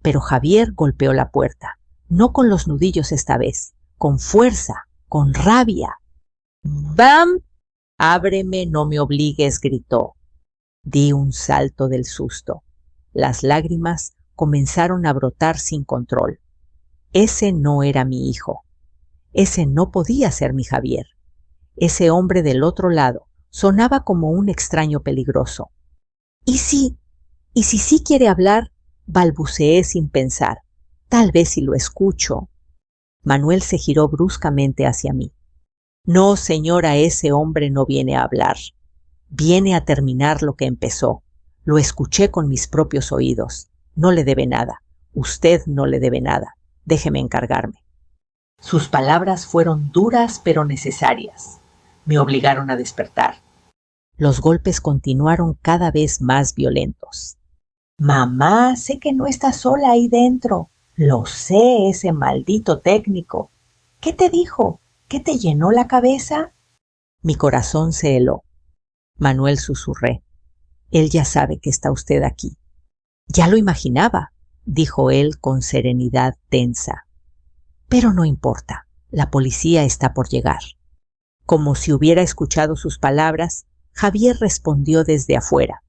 Pero Javier golpeó la puerta, no con los nudillos esta vez, con fuerza, con rabia. ¡Bam! Ábreme, no me obligues, gritó. Di un salto del susto. Las lágrimas comenzaron a brotar sin control. Ese no era mi hijo. Ese no podía ser mi Javier. Ese hombre del otro lado sonaba como un extraño peligroso. ¿Y si sí quiere hablar? Balbuceé sin pensar. Tal vez si lo escucho. Manuel se giró bruscamente hacia mí. No, señora, ese hombre no viene a hablar. Viene a terminar lo que empezó. Lo escuché con mis propios oídos. No le debe nada. Usted no le debe nada. Déjeme encargarme. Sus palabras fueron duras pero necesarias. Me obligaron a despertar. Los golpes continuaron cada vez más violentos. Mamá, sé que no estás sola ahí dentro. Lo sé, ese maldito técnico. ¿Qué te dijo? ¿Qué te llenó la cabeza? Mi corazón se heló. Manuel, susurré. Él ya sabe que está usted aquí. Ya lo imaginaba, dijo él con serenidad tensa. Pero no importa, la policía está por llegar. Como si hubiera escuchado sus palabras, Javier respondió desde afuera.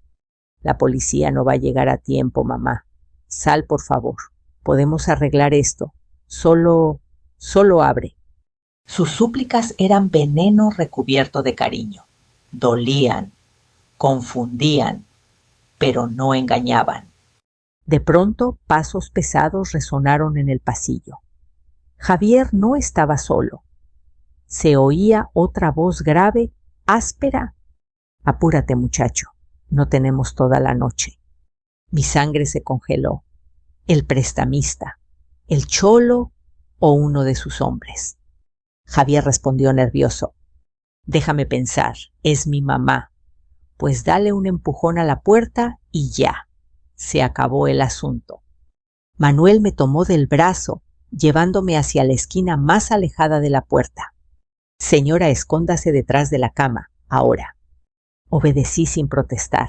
La policía no va a llegar a tiempo, mamá. Sal, por favor. Podemos arreglar esto. Solo abre. Sus súplicas eran veneno recubierto de cariño. Dolían, confundían, pero no engañaban. De pronto, pasos pesados resonaron en el pasillo. Javier no estaba solo. Se oía otra voz grave, áspera. Apúrate, muchacho. No tenemos toda la noche. Mi sangre se congeló. El prestamista, el cholo o uno de sus hombres. Javier respondió nervioso. Déjame pensar, es mi mamá. Pues dale un empujón a la puerta y ya. Se acabó el asunto. Manuel me tomó del brazo, llevándome hacia la esquina más alejada de la puerta. Señora, escóndase detrás de la cama, ahora. Obedecí sin protestar.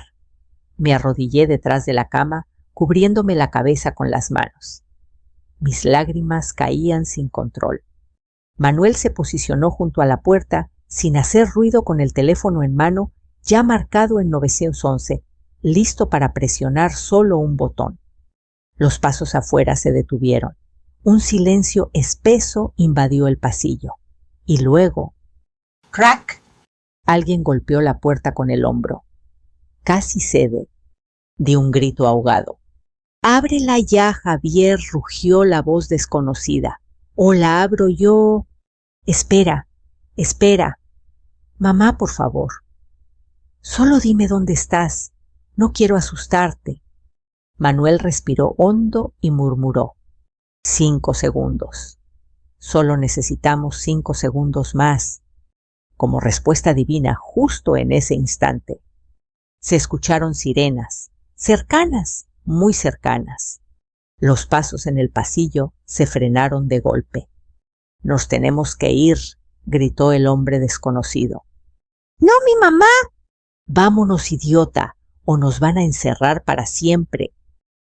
Me arrodillé detrás de la cama, cubriéndome la cabeza con las manos. Mis lágrimas caían sin control. Manuel se posicionó junto a la puerta, sin hacer ruido, con el teléfono en mano, ya marcado en 911, listo para presionar solo un botón. Los pasos afuera se detuvieron. Un silencio espeso invadió el pasillo. Y luego... ¡crack! Alguien golpeó la puerta con el hombro. Casi cede. Di un grito ahogado. «¡Ábrela ya, Javier!», rugió la voz desconocida. ¿O la abro yo? Espera, espera. Mamá, por favor. Solo dime dónde estás. No quiero asustarte. Manuel respiró hondo y murmuró: 5 segundos. Solo necesitamos 5 segundos más. Como respuesta divina, justo en ese instante, se escucharon sirenas, cercanas, muy cercanas. Los pasos en el pasillo se frenaron de golpe. «Nos tenemos que ir», gritó el hombre desconocido. «¡No, mi mamá!». «Vámonos, idiota, o nos van a encerrar para siempre».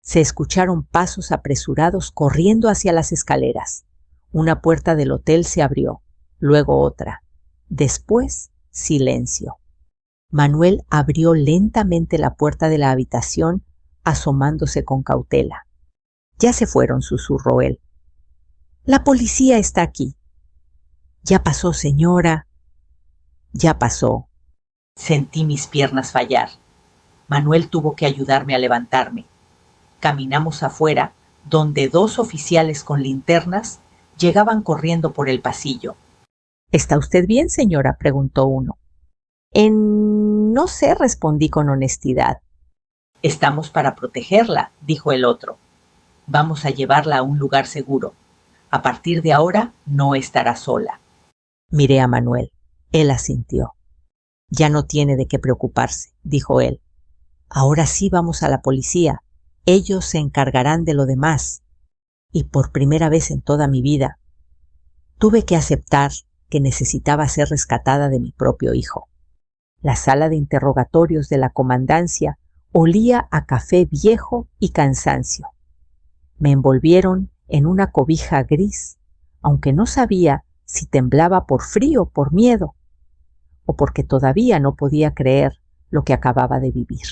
Se escucharon pasos apresurados corriendo hacia las escaleras. Una puerta del hotel se abrió, luego otra. Después, silencio. Manuel abrió lentamente la puerta de la habitación, asomándose con cautela. «Ya se fueron», susurró él. «La policía está aquí». «Ya pasó, señora». «Ya pasó». Sentí mis piernas fallar. Manuel tuvo que ayudarme a levantarme. Caminamos afuera, donde 2 oficiales con linternas llegaban corriendo por el pasillo. «¿Está usted bien, señora?», preguntó uno. No sé», respondí con honestidad. «Estamos para protegerla», dijo el otro. «Vamos a llevarla a un lugar seguro. A partir de ahora no estará sola». Miré a Manuel. Él asintió. «Ya no tiene de qué preocuparse», dijo él. «Ahora sí vamos a la policía. Ellos se encargarán de lo demás». Y por primera vez en toda mi vida, tuve que aceptar que necesitaba ser rescatada de mi propio hijo. La sala de interrogatorios de la comandancia olía a café viejo y cansancio. Me envolvieron en una cobija gris, aunque no sabía si temblaba por frío o por miedo, o porque todavía no podía creer lo que acababa de vivir.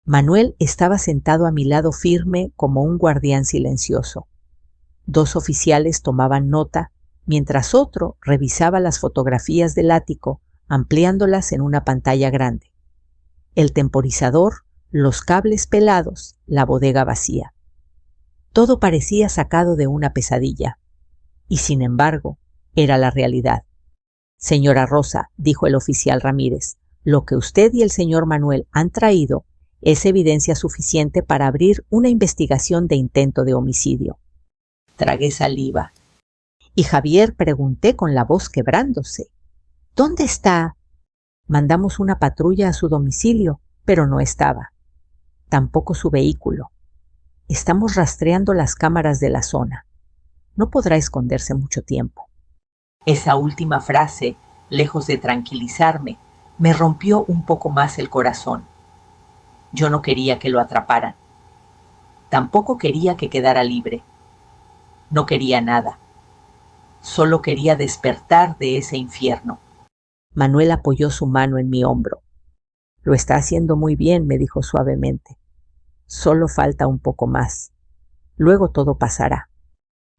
Manuel estaba sentado a mi lado firme como un guardián silencioso. 2 oficiales tomaban nota, mientras otro revisaba las fotografías del ático, ampliándolas en una pantalla grande. El temporizador, los cables pelados, la bodega vacía. Todo parecía sacado de una pesadilla. Y sin embargo, era la realidad. «Señora Rosa», dijo el oficial Ramírez, «lo que usted y el señor Manuel han traído es evidencia suficiente para abrir una investigación de intento de homicidio». Tragué saliva. «¿Y Javier?», pregunté con la voz quebrándose. «¿Dónde está?». Mandamos una patrulla a su domicilio, pero no estaba. Tampoco su vehículo. Estamos rastreando las cámaras de la zona. No podrá esconderse mucho tiempo». Esa última frase, lejos de tranquilizarme, me rompió un poco más el corazón. Yo no quería que lo atraparan. Tampoco quería que quedara libre. No quería nada. Solo quería despertar de ese infierno. Manuel apoyó su mano en mi hombro. «Lo está haciendo muy bien», me dijo suavemente. «Solo falta un poco más. Luego todo pasará».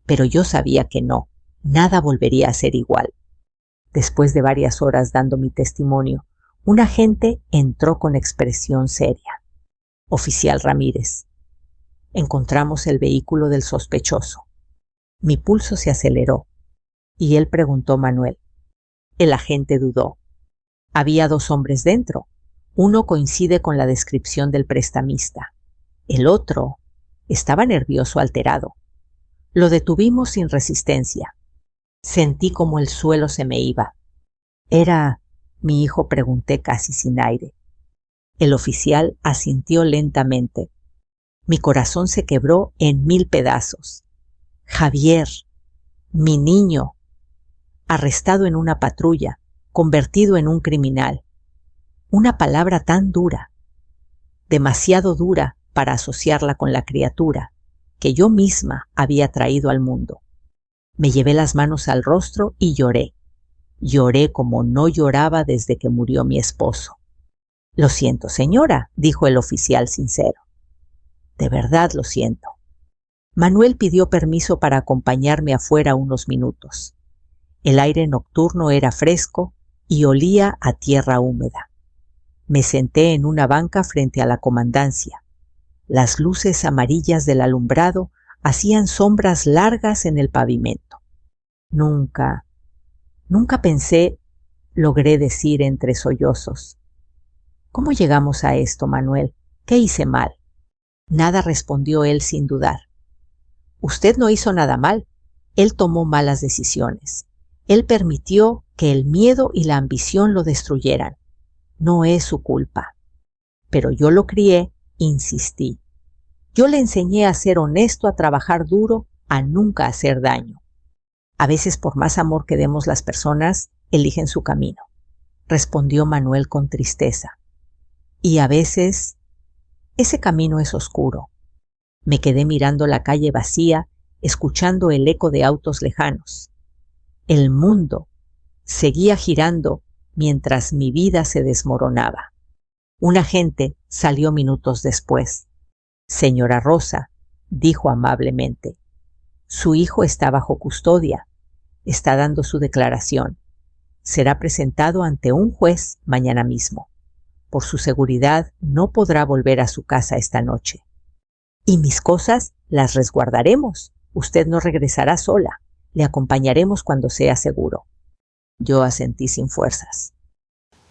Pero yo sabía que no. Nada volvería a ser igual. Después de varias horas dando mi testimonio, un agente entró con expresión seria. «Oficial Ramírez, encontramos el vehículo del sospechoso». Mi pulso se aceleró y él preguntó: «Manuel». El agente dudó. Había 2 hombres dentro. Uno coincide con la descripción del prestamista. El otro estaba nervioso, alterado. Lo detuvimos sin resistencia. Sentí como el suelo se me iba. «¿Era mi hijo?», pregunté casi sin aire. El oficial asintió lentamente. Mi corazón se quebró en 1000 pedazos. Javier, mi niño, arrestado en una patrulla, convertido en un criminal. Una palabra tan dura, demasiado dura para asociarla con la criatura que yo misma había traído al mundo. Me llevé las manos al rostro y lloré. Lloré como no lloraba desde que murió mi esposo. «Lo siento, señora», dijo el oficial sincero. «De verdad lo siento». Manuel pidió permiso para acompañarme afuera unos minutos. El aire nocturno era fresco y olía a tierra húmeda. Me senté en una banca frente a la comandancia. Las luces amarillas del alumbrado hacían sombras largas en el pavimento. Nunca, nunca pensé, logré decir entre sollozos. ¿Cómo llegamos a esto, Manuel? ¿Qué hice mal? Nada, respondió él sin dudar. Usted no hizo nada mal. Él tomó malas decisiones. Él permitió que el miedo y la ambición lo destruyeran. No es su culpa. Pero yo lo crié, insistí. Yo le enseñé a ser honesto, a trabajar duro, a nunca hacer daño. A veces, por más amor que demos, las personas eligen su camino, respondió Manuel con tristeza. Y a veces ese camino es oscuro. Me quedé mirando la calle vacía, escuchando el eco de autos lejanos. El mundo seguía girando mientras mi vida se desmoronaba. Un agente salió minutos después. Señora Rosa, dijo amablemente, su hijo está bajo custodia. Está dando su declaración. Será presentado ante un juez mañana mismo. Por su seguridad no podrá volver a su casa esta noche. Y mis cosas las resguardaremos. Usted no regresará sola. Le acompañaremos cuando sea seguro. Yo asentí sin fuerzas.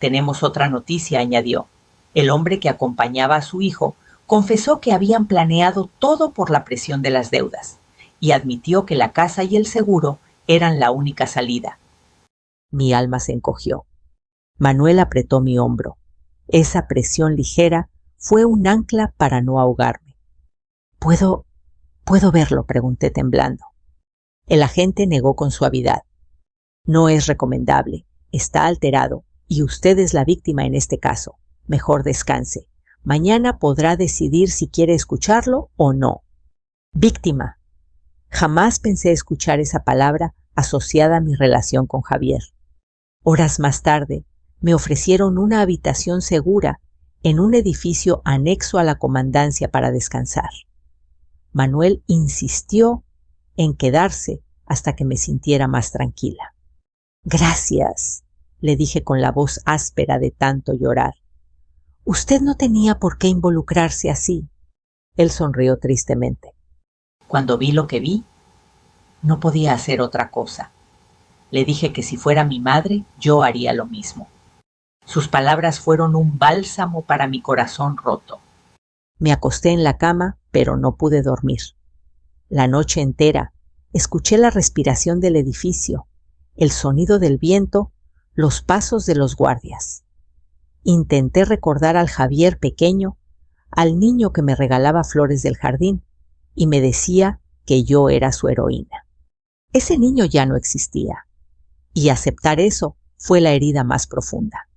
Tenemos otra noticia, añadió. El hombre que acompañaba a su hijo confesó que habían planeado todo por la presión de las deudas y admitió que la casa y el seguro eran la única salida. Mi alma se encogió. Manuel apretó mi hombro. Esa presión ligera fue un ancla para no ahogarme. ¿Puedo verlo?, pregunté temblando. El agente negó con suavidad. No es recomendable. Está alterado y usted es la víctima en este caso. Mejor descanse. Mañana podrá decidir si quiere escucharlo o no. Víctima. Jamás pensé escuchar esa palabra asociada a mi relación con Javier. Horas más tarde, me ofrecieron una habitación segura en un edificio anexo a la comandancia para descansar. Manuel insistió en quedarse hasta que me sintiera más tranquila. Gracias, le dije con la voz áspera de tanto llorar. Usted no tenía por qué involucrarse así. Él sonrió tristemente. Cuando vi lo que vi, no podía hacer otra cosa. Le dije que si fuera mi madre, yo haría lo mismo. Sus palabras fueron un bálsamo para mi corazón roto. Me acosté en la cama, pero no pude dormir. La noche entera escuché la respiración del edificio, el sonido del viento, los pasos de los guardias. Intenté recordar al Javier pequeño, al niño que me regalaba flores del jardín y me decía que yo era su heroína. Ese niño ya no existía, y aceptar eso fue la herida más profunda.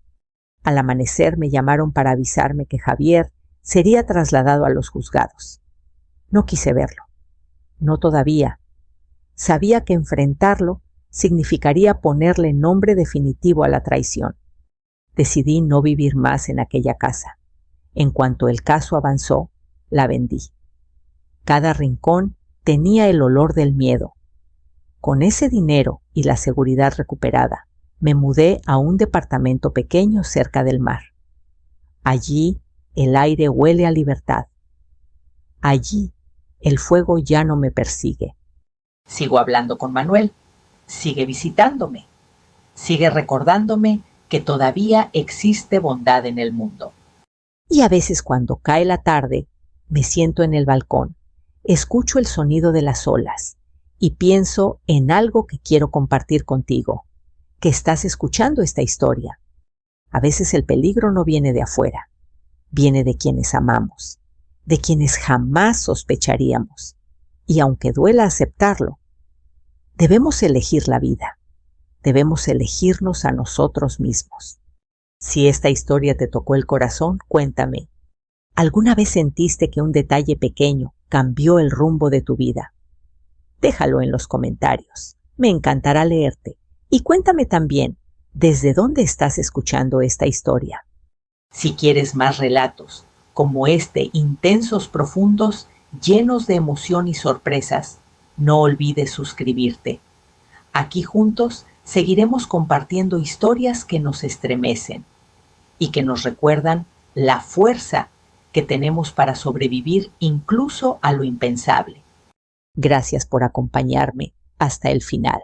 Al amanecer me llamaron para avisarme que Javier sería trasladado a los juzgados. No quise verlo. No todavía. Sabía que enfrentarlo significaría ponerle nombre definitivo a la traición. Decidí no vivir más en aquella casa. En cuanto el caso avanzó, la vendí. Cada rincón tenía el olor del miedo. Con ese dinero y la seguridad recuperada, me mudé a un departamento pequeño cerca del mar. Allí el aire huele a libertad. Allí el fuego ya no me persigue. Sigo hablando con Manuel. Sigue visitándome. Sigue recordándome que todavía existe bondad en el mundo. Y a veces cuando cae la tarde, me siento en el balcón, escucho el sonido de las olas y pienso en algo que quiero compartir contigo, que estás escuchando esta historia. A veces el peligro no viene de afuera, viene de quienes amamos, de quienes jamás sospecharíamos. Y aunque duela aceptarlo, debemos elegir la vida, debemos elegirnos a nosotros mismos. Si esta historia te tocó el corazón, cuéntame. ¿Alguna vez sentiste que un detalle pequeño cambió el rumbo de tu vida? Déjalo en los comentarios. Me encantará leerte. Y cuéntame también, ¿desde dónde estás escuchando esta historia? Si quieres más relatos como este, intensos, profundos, llenos de emoción y sorpresas, no olvides suscribirte. Aquí juntos seguiremos compartiendo historias que nos estremecen y que nos recuerdan la fuerza que tenemos para sobrevivir incluso a lo impensable. Gracias por acompañarme hasta el final.